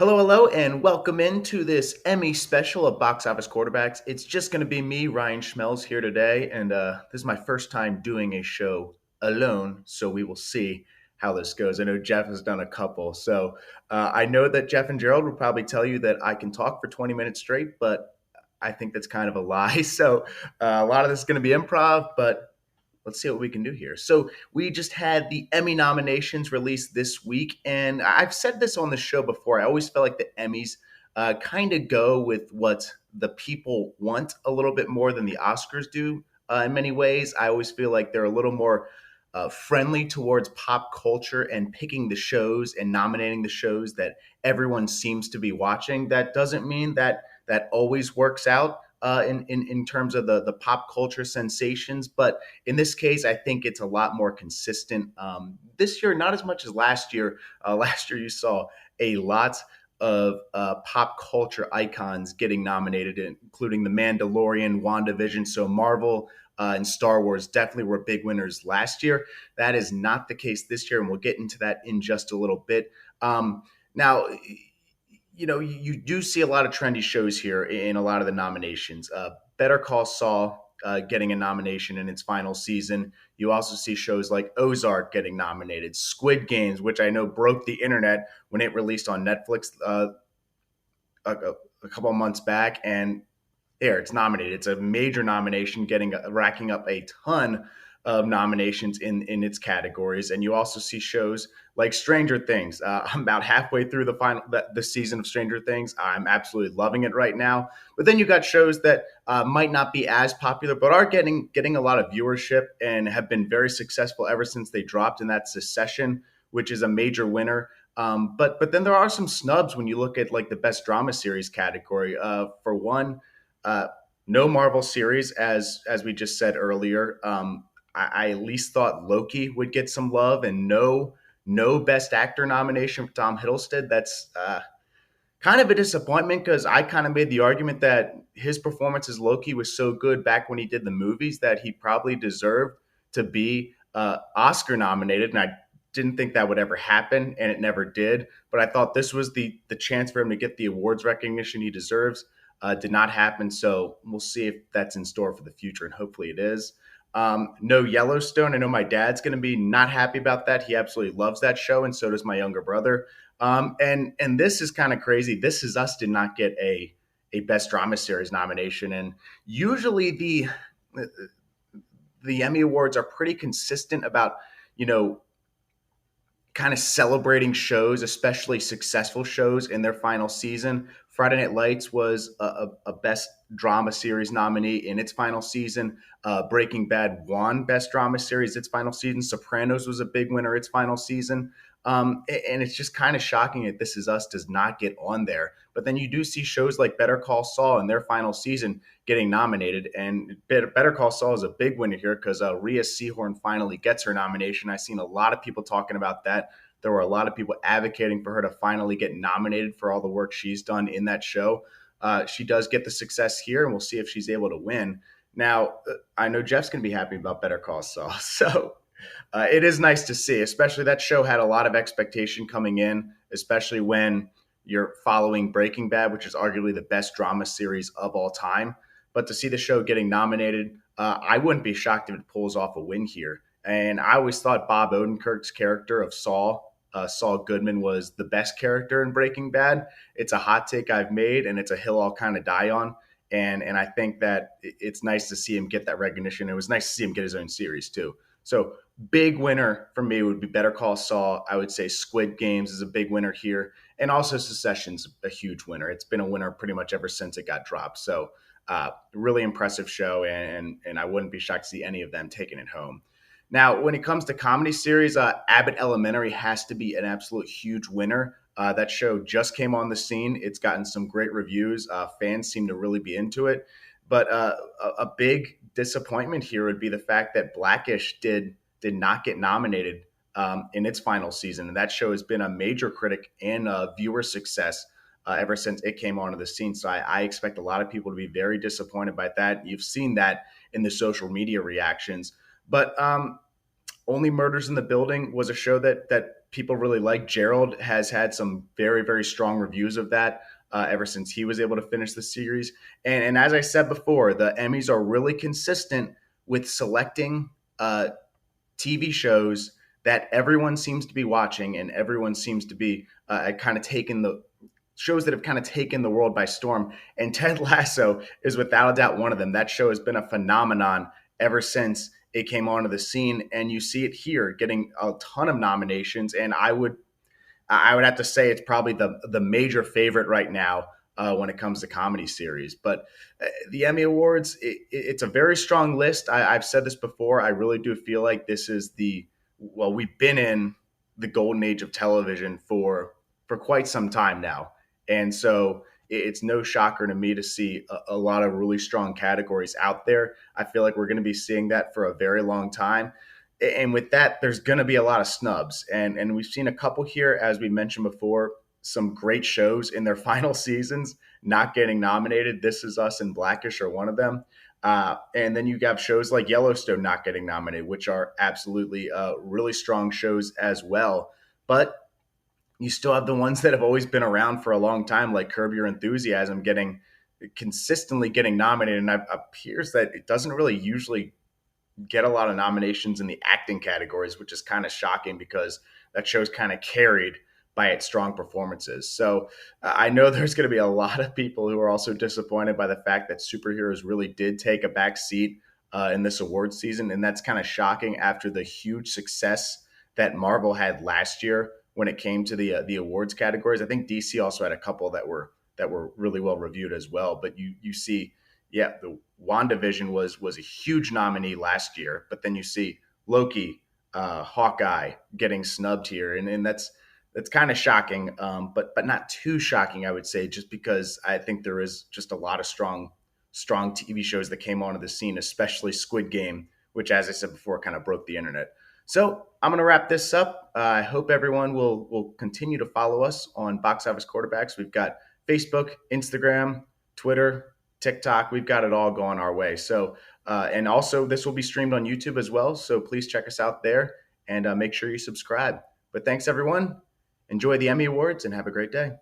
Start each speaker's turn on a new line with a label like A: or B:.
A: Hello, hello, and welcome into this Emmy special of Box Office Quarterbacks. It's just going to be me, Ryan Schmelz, here today, and this is my first time doing a show alone, so we will see how this goes. I know Jeff has done a couple, so I know that Jeff and Gerald will probably tell you that I can talk for 20 minutes straight, but I think that's kind of a lie. So a lot of this is going to be improv, but let's see what we can do here. So we just had the Emmy nominations released this week, and I've said this on the show before. I always felt like the Emmys kind of go with what the people want a little bit more than the Oscars do. In many ways, I always feel like they're a little more friendly towards pop culture and picking the shows and nominating the shows that everyone seems to be watching. That doesn't mean that that always works out in terms of the pop culture sensations. But in this case, I think it's a lot more consistent. This year, not as much as last year. Last year, you saw a lot of pop culture icons getting nominated, including The Mandalorian, WandaVision. So Marvel and Star Wars definitely were big winners last year. That is not the case this year, and we'll get into that in just a little bit. Now, you do see a lot of trendy shows here in a lot of the nominations. Better Call Saul getting a nomination in its final season. You also see shows like Ozark getting nominated, Squid Games, which I know broke the internet when it released on Netflix a couple of months back, and there it's nominated. It's a major nomination, racking up a ton of nominations in its categories. And you also see shows like Stranger Things. I'm about halfway through the season of Stranger Things. I'm absolutely loving it right now. But then you got shows that might not be as popular, but are getting a lot of viewership and have been very successful ever since they dropped. And that's Succession, which is a major winner. But then there are some snubs when you look at like the best drama series category. For one, uh, no Marvel series, as we just said earlier. I at least thought Loki would get some love, and no Best Actor nomination for Tom Hiddleston. That's kind of a disappointment because I kind of made the argument that his performance as Loki was so good back when he did the movies that he probably deserved to be Oscar nominated, and I didn't think that would ever happen, and it never did. But I thought this was the chance for him to get the awards recognition he deserves. Did not happen, so we'll see if that's in store for the future, and hopefully it is. No Yellowstone. I know my dad's going to be not happy about that. He absolutely loves that show, and so does my younger brother. And this is kind of crazy. This Is Us did not get a best drama series nomination, and usually the Emmy Awards are pretty consistent about you know kind of celebrating shows, especially successful shows in their final season. Friday Night Lights was a best drama series nominee in its final season. Breaking Bad won best drama series its final season. Sopranos was a big winner its final season. And it's just kind of shocking that This Is Us does not get on there. But then you do see shows like Better Call Saul in their final season getting nominated. And Better Call Saul is a big winner here because Rhea Seehorn finally gets her nomination. I've seen a lot of people talking about that. There were a lot of people advocating for her to finally get nominated for all the work she's done in that show. She does get the success here, and we'll see if she's able to win. Now, I know Jeff's going to be happy about Better Call Saul. So it is nice to see, especially that show had a lot of expectation coming in, especially when you're following Breaking Bad, which is arguably the best drama series of all time. But to see the show getting nominated, I wouldn't be shocked if it pulls off a win here. And I always thought Bob Odenkirk's character of Saul Goodman, was the best character in Breaking Bad. It's a hot take I've made, and it's a hill I'll kind of die on. And I think that it's nice to see him get that recognition. It was nice to see him get his own series too. So big winner for me would be Better Call Saul. I would say Squid Games is a big winner here, and also Succession's a huge winner. It's been a winner pretty much ever since it got dropped. So really impressive show, and I wouldn't be shocked to see any of them taking it home. Now, when it comes to comedy series, Abbott Elementary has to be an absolute huge winner. That show just came on the scene. It's gotten some great reviews. Fans seem to really be into it. But a big disappointment here would be the fact that Blackish did not get nominated in its final season. And that show has been a major critic and viewer success ever since it came onto the scene. So I expect a lot of people to be very disappointed by that. You've seen that in the social media reactions. But Only Murders in the Building was a show that people really like. Gerald has had some very, very strong reviews of that ever since he was able to finish the series. And as I said before, the Emmys are really consistent with selecting TV shows that everyone seems to be watching and everyone seems to be kind of taking the shows that have kind of taken the world by storm. And Ted Lasso is without a doubt one of them. That show has been a phenomenon ever since it came onto the scene. And you see it here getting a ton of nominations. And I would have to say it's probably the major favorite right now when it comes to comedy series. But the Emmy Awards, it's a very strong list. I've said this before. I really do feel like this is we've been in the golden age of television for quite some time now, and so it's no shocker to me to see a lot of really strong categories out there. I feel like we're going to be seeing that for a very long time. And with that, there's going to be a lot of snubs, and we've seen a couple here, as we mentioned before. Some great shows in their final seasons not getting nominated. This Is Us and Blackish are one of them. And then you have shows like Yellowstone not getting nominated, which are absolutely really strong shows as well. But you still have the ones that have always been around for a long time, like Curb Your Enthusiasm, consistently getting nominated. And it appears that it doesn't really usually get a lot of nominations in the acting categories, which is kind of shocking because that show's kind of carried by its strong performances. So I know there's going to be a lot of people who are also disappointed by the fact that superheroes really did take a back seat in this awards season. And that's kind of shocking after the huge success that Marvel had last year when it came to the awards categories. I think DC also had a couple that were really well reviewed as well. But you see, yeah, the WandaVision was a huge nominee last year, but then you see Loki, Hawkeye getting snubbed here, and that's kind of shocking, but not too shocking, I would say, just because I think there is just a lot of strong TV shows that came onto the scene, especially Squid Game, which, as I said before, kind of broke the internet. So I'm going to wrap this up. I hope everyone will continue to follow us on Box Office Quarterbacks. We've got Facebook, Instagram, Twitter, TikTok. We've got it all going our way. So, and also this will be streamed on YouTube as well. So please check us out there and make sure you subscribe. But thanks, everyone. Enjoy the Emmy Awards and have a great day.